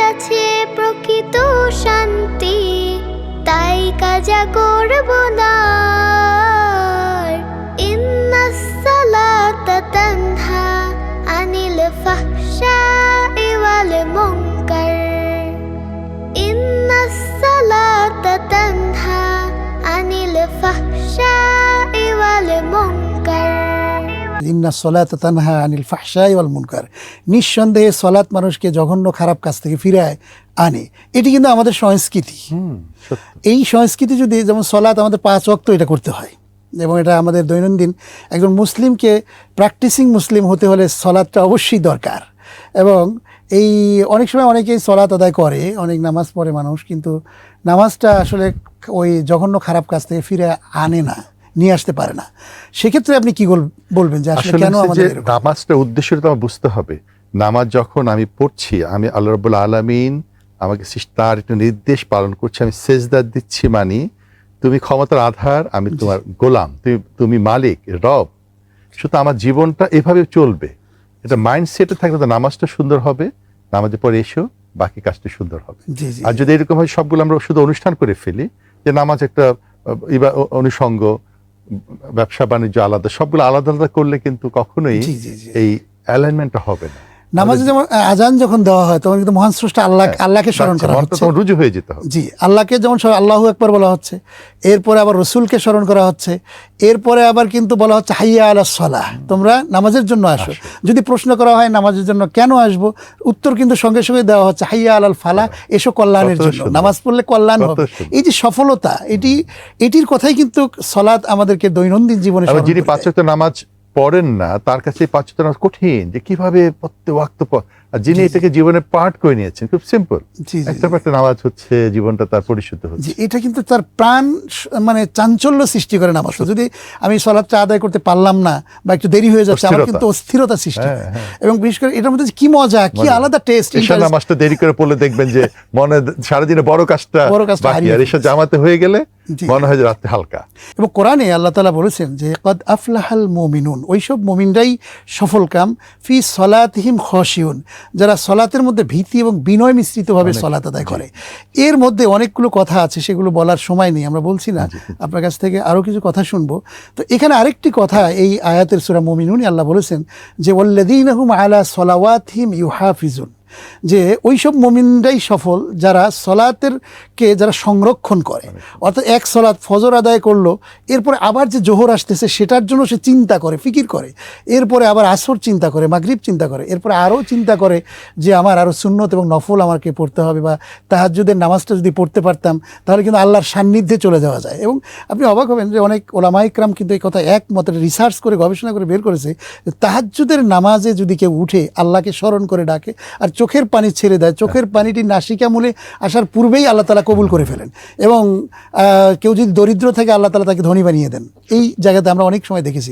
আছে প্রকৃত শান্তি, তাই কাজা করব না। ইন্নাস সালাতা তানহা আনিল ফাহশাই ওয়াল মুনকার, ইন্নাস সালাতা তানহা আনিল ফাহশাই ওয়াল মুনকার। ইন্নাস সালাতা তানহা আনিল ফাহশাই ওয়াল মুনকার, নিঃসন্দেহে সলাৎ মানুষকে জঘন্য খারাপ কাজ থেকে ফিরায় আনে। এটি কিন্তু আমাদের সংস্কৃতি। এই সংস্কৃতি যদি, যেমন সলাৎ আমাদের 5 ওয়াক্ত এটা করতে হয় এবং এটা আমাদের দৈনন্দিন, একজন মুসলিমকে প্র্যাকটিসিং মুসলিম হতে হলে সলাৎটা অবশ্যই দরকার। এবং এই অনেক সময় অনেকেই সলাৎ আদায় করে, অনেক নামাজ পড়ে মানুষ, কিন্তু নামাজটা আসলে ওই জঘন্য খারাপ কাজ থেকে ফিরে আনে না, নিয়ে আসতে পারে না। সেক্ষেত্রে আপনি কি বলবেন যে আসলে কেন আমাদের এরকম? নামাজটার উদ্দেশ্যটা তো আমার বুঝতে হবে। নামাজ যখন আমি পড়ছি, আমি আল্লাহ রাব্বুল আলামিন আমাকে তার একটা নির্দেশ পালন করছি, আমি সেজদা দিচ্ছি, মানি তুমি ক্ষমতার আধার, আমি তোমার গোলাম, তুমি মালিক, রব। সুতরাং আমার জীবনটা এভাবে চলবে, এটা মাইন্ডসেটে থাকলে তো নামাজটা সুন্দর হবে, নামাজের পরে এসো বাকি কাজটা সুন্দর হবে। আর যদি এরকম হয় সবগুলো আমরা শুধু অনুষ্ঠান করে ফেলি, যে নামাজ একটা অনুষঙ্গ, ব্যবসা বাণিজ্য আলাদা, সবগুলো আলাদা আলাদা করলে কিন্তু কখনোই এই অ্যালাইনমেন্টটা হবে না। নামাজে যেমন আজান যখন দেওয়া হয় তখন কিন্তু মহান স্রষ্টা আল্লাহকে স্মরণ করা হচ্ছে, রুজু হয়ে যেতে হবে। জি, আল্লাহকে যেমন আল্লাহু আকবার বলা হচ্ছে, এরপরে আবার রসুলকে স্মরণ করা হচ্ছে, এরপরে আবার কিন্তু বলা হচ্ছে হাইয়া আলাস সালাহ, তোমরা নামাজের জন্য আসো। যদি প্রশ্ন করা হয় নামাজের জন্য কেন আসবো, উত্তর কিন্তু সঙ্গে সঙ্গে দেওয়া হচ্ছে হাইয়া আলাল ফালাহ, এসো কল্যাণের জন্য, নামাজ পড়লে কল্যাণ হবে। এই যে সফলতা, এটির কথাই কিন্তু সলাৎ আমাদেরকে দৈনন্দিন জীবনে। যিনি 5 ওয়াক্ত নামাজ পড়েন না, তার কাছে 5 ওয়াক্ত নামাজ কঠিন, যে কিভাবে প্রত্যেক ওয়াক্ত। আর যিনি এটাকে জীবনের পার্ট করে নিয়েছেন, খুব সিম্পল, একটা নামাজ হচ্ছে জীবনটা তার পরিশুদ্ধ হচ্ছে। এটা কিন্তু তার প্রাণ মানে চাঞ্চল্য সৃষ্টি করে নামাজ। যদি আমি সলাৎটা আদায় করতে পারলাম না বা একটু দেরি হয়ে যাচ্ছে, আমার কিন্তু অস্থিরতা সৃষ্টি হয়। এবং বিশেষ করে এটার মধ্যে কি মজা, কি আলাদা টেস্ট। নামাজটা দেরি করে পড়লে দেখবেন যে মনে সারাদিনে বড় কাজটা বাকি, আর এসে জামাতে হয়ে গেলে মনে হয় যে রাতে হালকা। এবং কোরআনে আল্লাহ তাআলা বলেছেন যে কদ আফলাহাল মুমিনুন, ওইসব মুমিনরাই সফলকাম, ফি সলাতিহিম খশিউন, যারা সলাতের মধ্যে ভীতি এবং বিনয় মিশ্রিতভাবে সলাত আদায় করে। এর মধ্যে অনেকগুলো কথা আছে, সেগুলো বলার সময় নেই, আমরা বলছি না, আপনার কাছ থেকে আরও কিছু কথা শুনবো। তো এখানে আরেকটি কথা এই আয়াতের সূরা মুমিনুন আল্লাহ বলেছেন যে ওয়াল্লাযীনা হুম আলা সলাওয়াতিহিম ইউহাফিজুন, যে ওইসব মুমিনরাই সফল যারা সলাতেরকে যারা সংরক্ষণ করে। অর্থাৎ এক সলাত ফজর আদায় করলো, এরপরে আবার যে জোহর আসতেছে সেটার জন্য সে চিন্তা করে, ফিকির করে, এরপরে আবার আসর চিন্তা করে, মাগরিব চিন্তা করে, এরপরে আরও চিন্তা করে যে আমার আরও সুন্নত এবং নফল আমাকে পড়তে হবে, বা তাহাজ্জুদের নামাজটা যদি পড়তে পারতাম তাহলে কিন্তু আল্লাহর সান্নিধ্যে চলে যাওয়া যায়। এবং আপনি অবাক হবেন যে অনেক ওলামা ইকরাম কিন্তু এই কথা একমতে রিসার্চ করে গবেষণা করে বের করেছে, তাহাজ্জুদের নামাজে যদি কেউ উঠে আল্লাহকে স্মরণ করে ডাকে আর চোখের পানি ছেড়ে দেয়, চোখের পানিটি নাসিকা মূলে আসার পূর্বেই আল্লাহ তাআলা কবুল করে ফেলেন। এবং কেউ যদি দরিদ্র থাকে আল্লাহ তাআলা তাকে ধনী বানিয়ে দেন। এই জায়গাতে আমরা অনেক সময় দেখেছি।